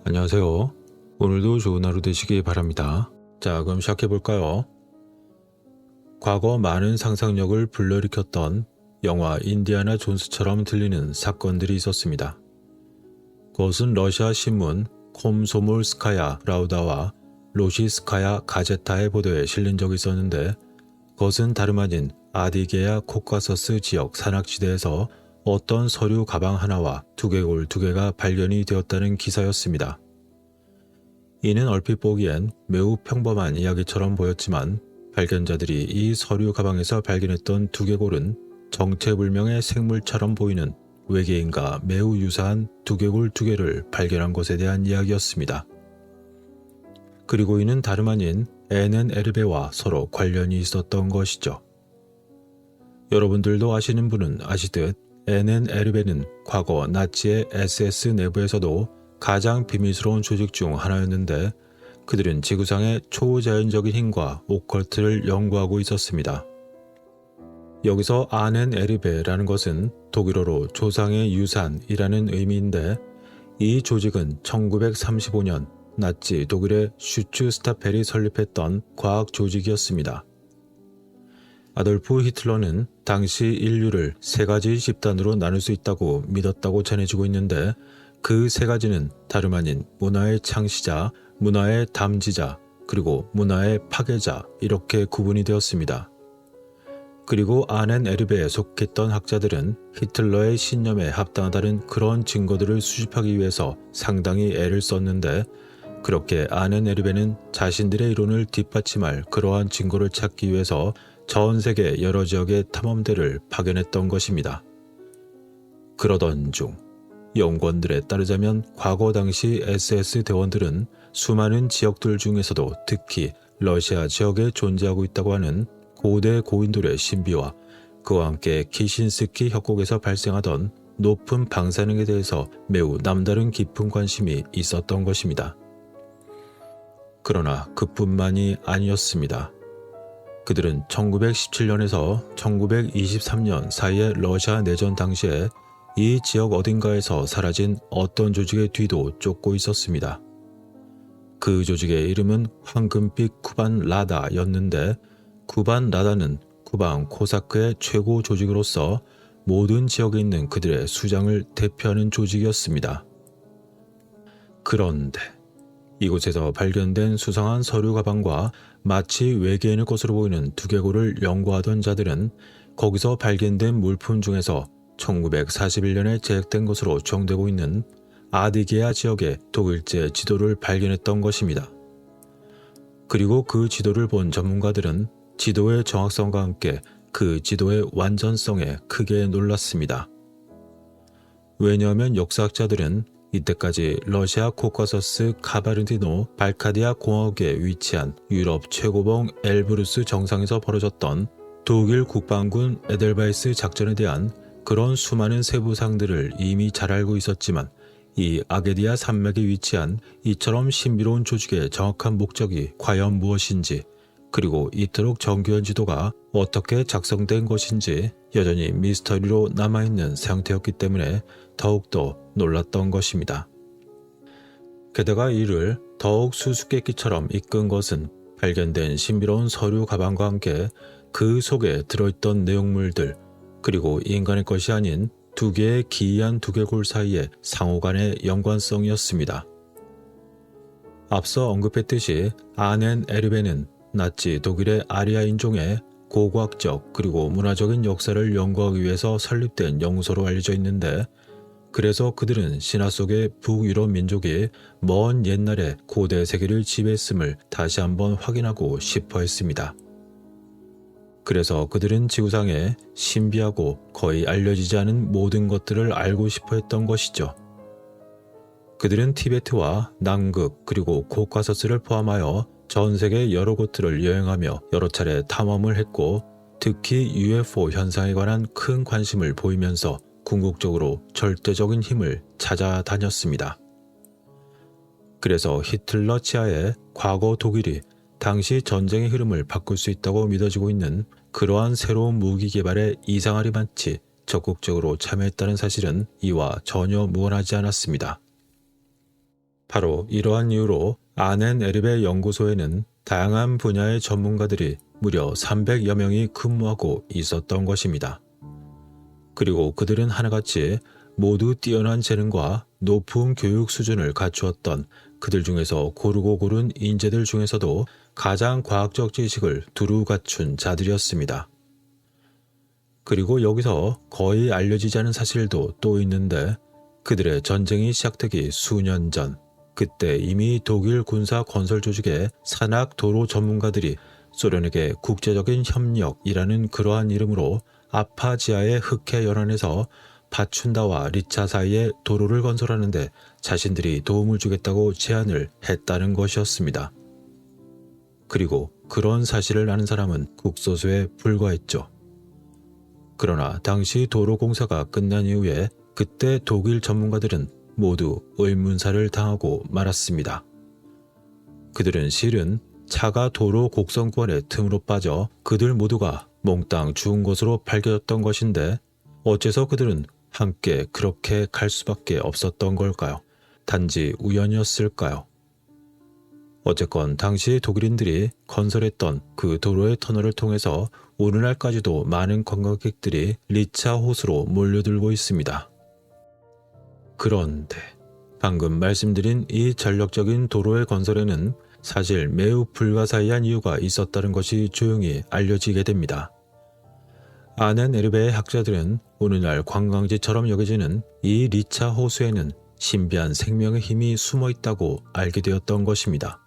안녕하세요. 오늘도 좋은 하루 되시기 바랍니다. 자, 그럼 시작해볼까요? 과거 많은 상상력을 불러일으켰던 영화 인디아나 존스처럼 들리는 사건들이 있었습니다. 그것은 러시아 신문 콤소몰스카야 라우다와 로시스카야 가제타의 보도에 실린 적이 있었는데, 그것은 다름 아닌 아디게야 코카서스 지역 산악지대에서 어떤 서류 가방 하나와 두개골 2개가 발견이 되었다는 기사였습니다. 이는 얼핏 보기엔 매우 평범한 이야기처럼 보였지만, 발견자들이 이 서류 가방에서 발견했던 두개골은 정체불명의 생물처럼 보이는 외계인과 매우 유사한 두개골 2개를 발견한 것에 대한 이야기였습니다. 그리고 이는 다름 아닌 에넨 에르베와 서로 관련이 있었던 것이죠. 여러분들도 아시는 분은 아시듯 에넨 에르베는 과거 나치의 SS 내부에서도 가장 비밀스러운 조직 중 하나였는데, 그들은 지구상의 초자연적인 힘과 오컬트를 연구하고 있었습니다. 여기서 아넨 에르베라는 것은 독일어로 조상의 유산이라는 의미인데, 이 조직은 1935년 나치 독일의 슈츠스타펠이 설립했던 과학 조직이었습니다. 아돌프 히틀러는 당시 인류를 3가지 집단으로 나눌 수 있다고 믿었다고 전해지고 있는데, 그 3가지는 다름 아닌 문화의 창시자, 문화의 담지자, 그리고 문화의 파괴자, 이렇게 구분이 되었습니다. 그리고 아넨 에르베에 속했던 학자들은 히틀러의 신념에 합당하다는 그런 증거들을 수집하기 위해서 상당히 애를 썼는데, 그렇게 아넨 에르베는 자신들의 이론을 뒷받침할 그러한 증거를 찾기 위해서 전 세계 여러 지역의 탐험대를 파견했던 것입니다. 그러던 중 연구원들에 따르자면 과거 당시 SS 대원들은 수많은 지역들 중에서도 특히 러시아 지역에 존재하고 있다고 하는 고대 고인돌의 신비와 그와 함께 키신스키 협곡에서 발생하던 높은 방사능에 대해서 매우 남다른 깊은 관심이 있었던 것입니다. 그러나 그뿐만이 아니었습니다. 그들은 1917년에서 1923년 사이의 러시아 내전 당시에 이 지역 어딘가에서 사라진 어떤 조직의 뒤도 쫓고 있었습니다. 그 조직의 이름은 황금빛 쿠반 라다였는데, 쿠반 라다는 쿠반 코사크의 최고 조직으로서 모든 지역에 있는 그들의 수장을 대표하는 조직이었습니다. 그런데 이곳에서 발견된 수상한 서류 가방과 마치 외계인의 것으로 보이는 두개골을 연구하던 자들은 거기서 발견된 물품 중에서 1941년에 제작된 것으로 추정되고 있는 아디게야 지역의 독일제 지도를 발견했던 것입니다. 그리고 그 지도를 본 전문가들은 지도의 정확성과 함께 그 지도의 완전성에 크게 놀랐습니다. 왜냐하면 역사학자들은 이때까지 러시아 코카서스 카바르디노 발카디아 공화국에 위치한 유럽 최고봉 엘브루스 정상에서 벌어졌던 독일 국방군 에델바이스 작전에 대한 그런 수많은 세부사항들을 이미 잘 알고 있었지만, 이 아게디아 산맥에 위치한 이처럼 신비로운 조직의 정확한 목적이 과연 무엇인지, 그리고 이토록 정교한 지도가 어떻게 작성된 것인지 여전히 미스터리로 남아있는 상태였기 때문에 더욱더 놀랐던 것입니다. 게다가 이를 더욱 수수께끼처럼 이끈 것은 발견된 신비로운 서류 가방과 함께 그 속에 들어있던 내용물들, 그리고 인간의 것이 아닌 2개의 기이한 두개골 사이의 상호간의 연관성이었습니다. 앞서 언급했듯이 아넨 에르베는 나치 독일의 아리아 인종의 고고학적 그리고 문화적인 역사를 연구하기 위해서 설립된 연구소로 알려져 있는데, 그래서 그들은 신화 속의 북유럽 민족이 먼 옛날에 고대 세계를 지배했음을 다시 한번 확인하고 싶어 했습니다. 그래서 그들은 지구상에 신비하고 거의 알려지지 않은 모든 것들을 알고 싶어 했던 것이죠. 그들은 티베트와 남극 그리고 코카서스를 포함하여 전 세계 여러 곳들을 여행하며 여러 차례 탐험을 했고, 특히 UFO 현상에 관한 큰 관심을 보이면서 궁극적으로 절대적인 힘을 찾아다녔습니다. 그래서 히틀러 치하의 과거 독일이 당시 전쟁의 흐름을 바꿀 수 있다고 믿어지고 있는 그러한 새로운 무기 개발에 이상하리 많지 적극적으로 참여했다는 사실은 이와 전혀 무관하지 않았습니다. 바로 이러한 이유로 아넨-에르베 연구소에는 다양한 분야의 전문가들이 무려 300여 명이 근무하고 있었던 것입니다. 그리고 그들은 하나같이 모두 뛰어난 재능과 높은 교육 수준을 갖추었던 그들 중에서 고르고 고른 인재들 중에서도 가장 과학적 지식을 두루 갖춘 자들이었습니다. 그리고 여기서 거의 알려지지 않은 사실도 또 있는데, 그들의 전쟁이 시작되기 수년 전, 그때 이미 독일 군사 건설 조직의 산악 도로 전문가들이 소련에게 국제적인 협력이라는 그러한 이름으로 아파지아의 흑해 연안에서 바춘다와 리차 사이에 도로를 건설하는데 자신들이 도움을 주겠다고 제안을 했다는 것이었습니다. 그리고 그런 사실을 아는 사람은 극소수에 불과했죠. 그러나 당시 도로 공사가 끝난 이후에 그때 독일 전문가들은 모두 의문사를 당하고 말았습니다. 그들은 실은 차가 도로 곡선권의 틈으로 빠져 그들 모두가 몽땅 죽은 것으로 밝혀졌던 것인데, 어째서 그들은 함께 그렇게 갈 수밖에 없었던 걸까요? 단지 우연이었을까요? 어쨌건 당시 독일인들이 건설했던 그 도로의 터널을 통해서 오늘날까지도 많은 관광객들이 리차 호수로 몰려들고 있습니다. 그런데 방금 말씀드린 이 전력적인 도로의 건설에는 사실 매우 불가사의한 이유가 있었다는 것이 조용히 알려지게 됩니다. 아넨-에르베의 학자들은 오늘날 관광지처럼 여겨지는 이 리차 호수에는 신비한 생명의 힘이 숨어 있다고 알게 되었던 것입니다.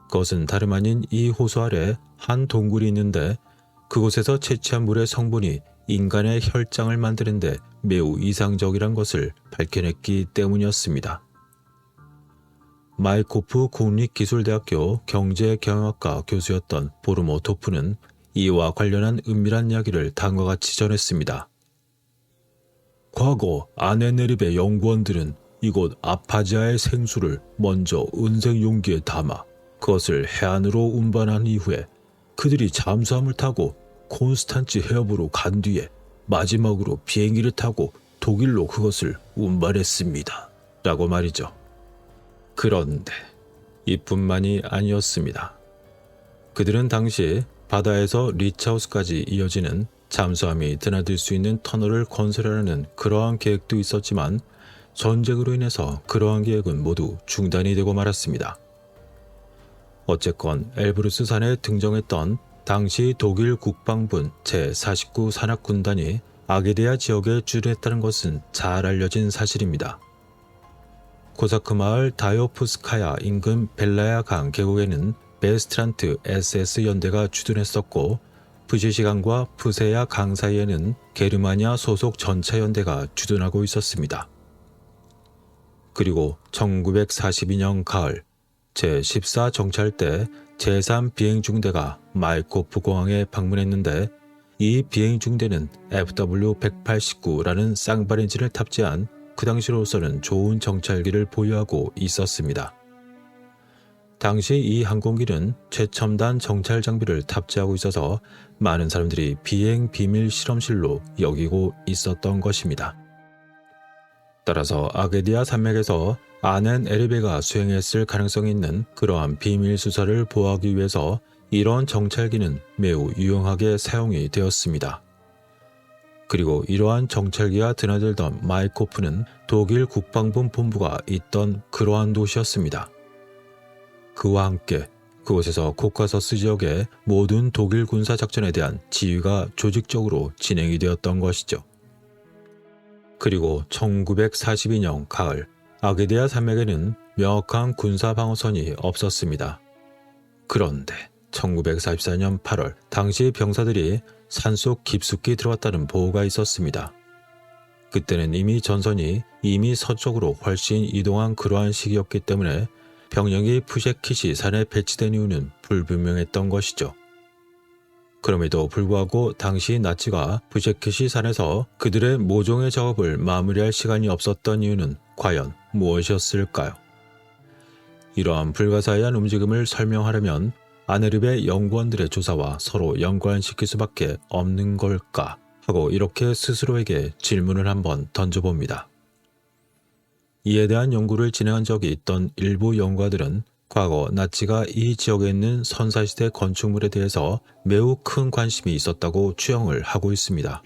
그것은 다름 아닌 이 호수 아래 한 동굴이 있는데, 그곳에서 채취한 물의 성분이 인간의 혈장을 만드는데 매우 이상적이란 것을 밝혀냈기 때문이었습니다. 마이코프 국립기술대학교 경제경영학과 교수였던 보르모토프는 이와 관련한 은밀한 이야기를 다음과 같이 전했습니다. 과거 아넨-에르베 연구원들은 이곳 아파지아의 생수를 먼저 은색 용기에 담아 그것을 해안으로 운반한 이후에 그들이 잠수함을 타고 콘스탄츠 해협으로 간 뒤에 마지막으로 비행기를 타고 독일로 그것을 운반했습니다. 라고 말이죠. 그런데 이뿐만이 아니었습니다. 그들은 당시 바다에서 리차호스까지 이어지는 잠수함이 드나들 수 있는 터널을 건설하려는 그러한 계획도 있었지만, 전쟁으로 인해서 그러한 계획은 모두 중단이 되고 말았습니다. 어쨌건 엘브루스 산에 등정했던 당시 독일 국방군 제49 산악군단이 아게디아 지역에 주둔했다는 것은 잘 알려진 사실입니다. 코사크 마을 다요프스카야 인근 벨라야 강 계곡에는 베스트란트 SS 연대가 주둔했었고, 프시시강과 푸세야 강 사이에는 게르마니아 소속 전차 연대가 주둔하고 있었습니다. 그리고 1942년 가을 제14 정찰대 제3 비행중대가 마이코프 공항에 방문했는데, 이 비행중대는 FW-189라는 쌍발 엔진을 탑재한 그 당시로서는 좋은 정찰기를 보유하고 있었습니다. 당시 이 항공기는 최첨단 정찰 장비를 탑재하고 있어서 많은 사람들이 비행 비밀 실험실로 여기고 있었던 것입니다. 따라서 아게디아 산맥에서 아넨-에르베가 수행했을 가능성이 있는 그러한 비밀 수사를 보호하기 위해서 이러한 정찰기는 매우 유용하게 사용이 되었습니다. 그리고 이러한 정찰기가 드나들던 마이코프는 독일 국방부 본부가 있던 그러한 도시였습니다. 그와 함께 그곳에서 코카서스 지역의 모든 독일 군사 작전에 대한 지휘가 조직적으로 진행이 되었던 것이죠. 그리고 1942년 가을 아게디아 산맥에는 명확한 군사 방어선이 없었습니다. 그런데 1944년 8월 당시 병사들이 산속 깊숙이 들어왔다는 보고가 있었습니다. 그때는 이미 전선이 이미 서쪽으로 훨씬 이동한 그러한 시기였기 때문에 병력이 푸셰키시 산에 배치된 이유는 불분명했던 것이죠. 그럼에도 불구하고 당시 나치가 푸셰키시 산에서 그들의 모종의 작업을 마무리할 시간이 없었던 이유는 과연 무엇이었을까요? 이러한 불가사의한 움직임을 설명하려면 아네르베 연구원들의 조사와 서로 연관시킬 수밖에 없는 걸까 하고 이렇게 스스로에게 질문을 한번 던져봅니다. 이에 대한 연구를 진행한 적이 있던 일부 연구가들은 과거 나치가 이 지역에 있는 선사시대 건축물에 대해서 매우 큰 관심이 있었다고 추정을 하고 있습니다.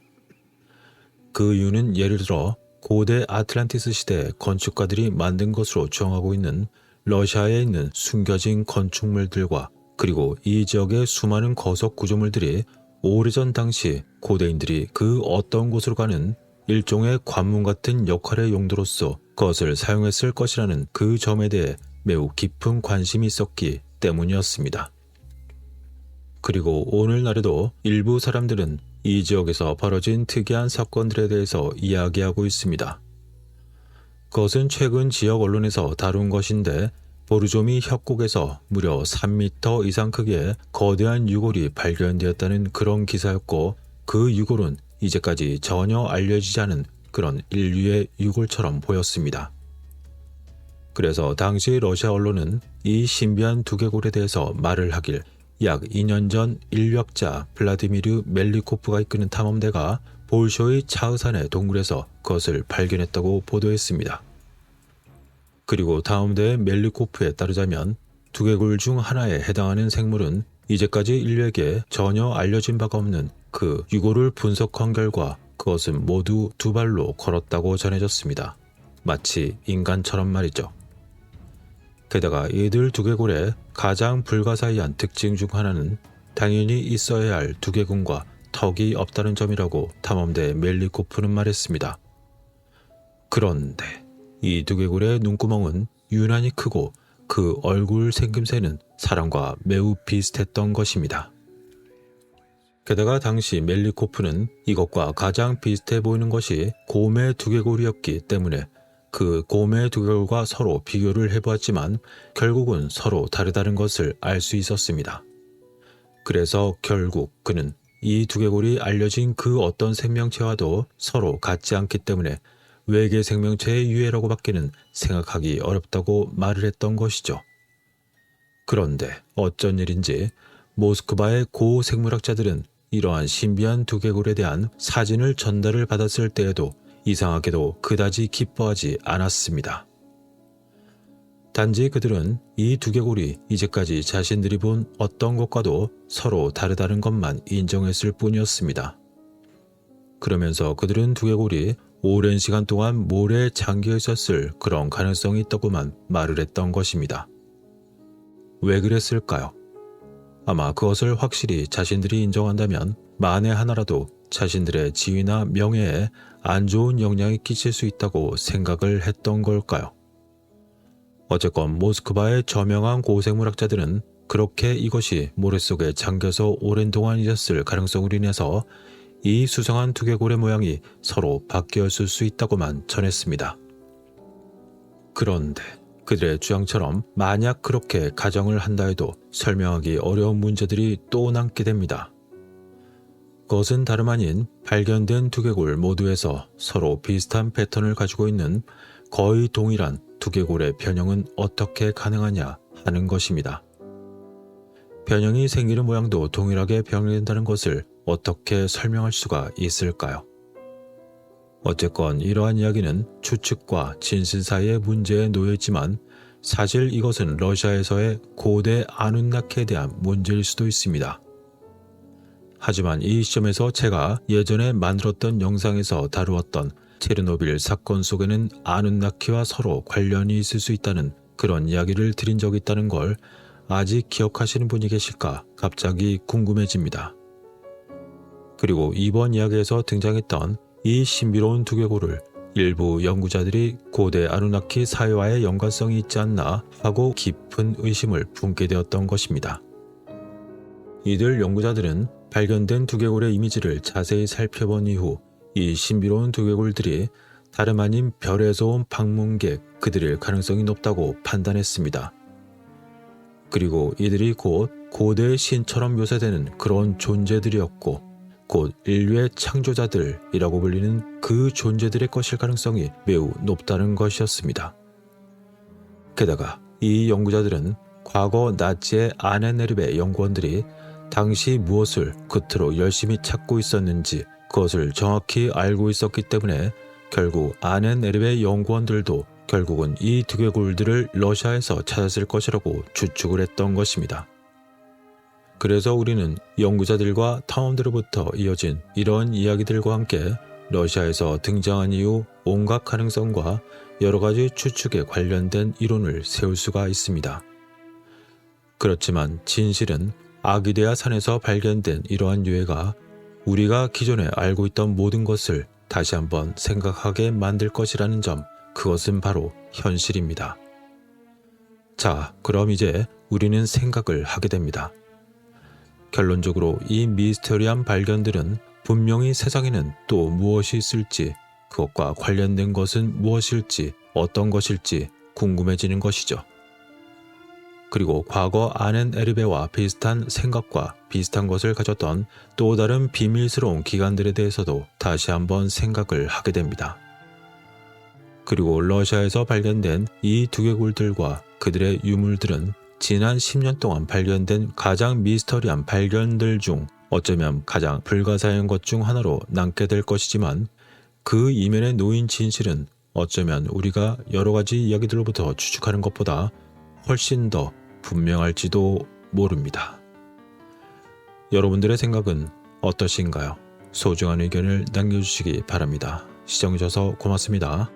그 이유는 예를 들어 고대 아틀란티스 시대 건축가들이 만든 것으로 추정하고 있는 러시아에 있는 숨겨진 건축물들과 그리고 이 지역의 수많은 거석 구조물들이 오래전 당시 고대인들이 그 어떤 곳으로 가는 일종의 관문 같은 역할의 용도로서 그것을 사용했을 것이라는 그 점에 대해 매우 깊은 관심이 있었기 때문이었습니다. 그리고 오늘날에도 일부 사람들은 이 지역에서 벌어진 특이한 사건들에 대해서 이야기하고 있습니다. 그것은 최근 지역 언론에서 다룬 것인데 보르조미 협곡에서 무려 3m 이상 크기의 거대한 유골이 발견되었다는 그런 기사였고 그 유골은 이제까지 전혀 알려지지 않은 그런 인류의 유골처럼 보였습니다. 그래서 당시 러시아 언론은 이 신비한 두개골에 대해서 말을 하길 약 2년 전 인류학자 블라디미르 멜리코프가 이끄는 탐험대가 볼쇼이 차흐산의 동굴에서 그것을 발견했다고 보도했습니다. 그리고 탐험대의 멜리코프에 따르자면 두개골 중 하나에 해당하는 생물은 이제까지 인류에게 전혀 알려진 바가 없는 그 유골을 분석한 결과 그것은 모두 두 발로 걸었다고 전해졌습니다. 마치 인간처럼 말이죠. 게다가 이들 두개골의 가장 불가사의한 특징 중 하나는 당연히 있어야 할 두개군과 턱이 없다는 점이라고 탐험대 멜리코프는 말했습니다. 그런데 이 두개골의 눈구멍은 유난히 크고 그 얼굴 생김새는 사람과 매우 비슷했던 것입니다. 게다가 당시 멜리코프는 이것과 가장 비슷해 보이는 것이 곰의 두개골이었기 때문에 그 곰의 두개골과 서로 비교를 해보았지만 결국은 서로 다르다는 것을 알 수 있었습니다. 그래서 결국 그는 이 두개골이 알려진 그 어떤 생명체와도 서로 같지 않기 때문에 외계 생명체의 유해라고 밖에는 생각하기 어렵다고 말을 했던 것이죠. 그런데 어쩐 일인지 모스크바의 고 생물학자들은 이러한 신비한 두개골에 대한 사진을 전달을 받았을 때에도 이상하게도 그다지 기뻐하지 않았습니다. 단지 그들은 이 두개골이 이제까지 자신들이 본 어떤 것과도 서로 다르다는 것만 인정했을 뿐이었습니다. 그러면서 그들은 두개골이 오랜 시간 동안 모래에 잠겨 있었을 그런 가능성이 있다고만 말을 했던 것입니다. 왜 그랬을까요? 아마 그것을 확실히 자신들이 인정한다면 만에 하나라도 자신들의 지위나 명예에 안 좋은 영향이 끼칠 수 있다고 생각을 했던 걸까요? 어쨌건 모스크바의 저명한 고생물학자들은 그렇게 이것이 모래 속에 잠겨서 오랜 동안 있었을 가능성으로 인해서 이 수상한 두개골의 모양이 서로 바뀌었을 수 있다고만 전했습니다. 그런데 그들의 주장처럼 만약 그렇게 가정을 한다 해도 설명하기 어려운 문제들이 또 남게 됩니다. 그것은 다름 아닌 발견된 두개골 모두에서 서로 비슷한 패턴을 가지고 있는 거의 동일한 두개골의 변형은 어떻게 가능하냐 하는 것입니다. 변형이 생기는 모양도 동일하게 변형된다는 것을 어떻게 설명할 수가 있을까요? 어쨌건 이러한 이야기는 추측과 진실 사이의 문제에 놓여있지만 사실 이것은 러시아에서의 고대 아누나키에 대한 문제일 수도 있습니다. 하지만 이 시점에서 제가 예전에 만들었던 영상에서 다루었던 체르노빌 사건 속에는 아누나키와 서로 관련이 있을 수 있다는 그런 이야기를 드린 적이 있다는 걸 아직 기억하시는 분이 계실까 갑자기 궁금해집니다. 그리고 이번 이야기에서 등장했던 이 신비로운 두개골을 일부 연구자들이 고대 아누나키 사회와의 연관성이 있지 않나 하고 깊은 의심을 품게 되었던 것입니다. 이들 연구자들은 발견된 두개골의 이미지를 자세히 살펴본 이후 이 신비로운 두개골들이 다름 아닌 별에서 온 방문객 그들일 가능성이 높다고 판단했습니다. 그리고 이들이 곧 고대의 신처럼 묘사되는 그런 존재들이었고 곧 인류의 창조자들이라고 불리는 그 존재들의 것일 가능성이 매우 높다는 것이었습니다. 게다가 이 연구자들은 과거 나치의 아넨에르베 연구원들이 당시 무엇을 끝으로 열심히 찾고 있었는지 그것을 정확히 알고 있었기 때문에 결국 아넨에르베 연구원들도 결국은 이 두개골들을 러시아에서 찾았을 것이라고 추측을 했던 것입니다. 그래서 우리는 연구자들과 탐험대로부터 이어진 이런 이야기들과 함께 러시아에서 등장한 이후 온갖 가능성과 여러 가지 추측에 관련된 이론을 세울 수가 있습니다. 그렇지만 진실은 아기데아 산에서 발견된 이러한 유해가 우리가 기존에 알고 있던 모든 것을 다시 한번 생각하게 만들 것이라는 점, 그것은 바로 현실입니다. 자, 그럼 이제 우리는 생각을 하게 됩니다. 결론적으로 이 미스터리한 발견들은 분명히 세상에는 또 무엇이 있을지, 그것과 관련된 것은 무엇일지, 어떤 것일지 궁금해지는 것이죠. 그리고 과거 아넨 에르베와 비슷한 생각과 비슷한 것을 가졌던 또 다른 비밀스러운 기관들에 대해서도 다시 한번 생각을 하게 됩니다. 그리고 러시아에서 발견된 이 두개골들과 그들의 유물들은 지난 10년 동안 발견된 가장 미스터리한 발견들 중 어쩌면 가장 불가사의한 것 중 하나로 남게 될 것이지만, 그 이면에 놓인 진실은 어쩌면 우리가 여러 가지 이야기들로부터 추측하는 것보다 훨씬 더 분명할지도 모릅니다. 여러분들의 생각은 어떠신가요? 소중한 의견을 남겨주시기 바랍니다. 시청해주셔서 고맙습니다.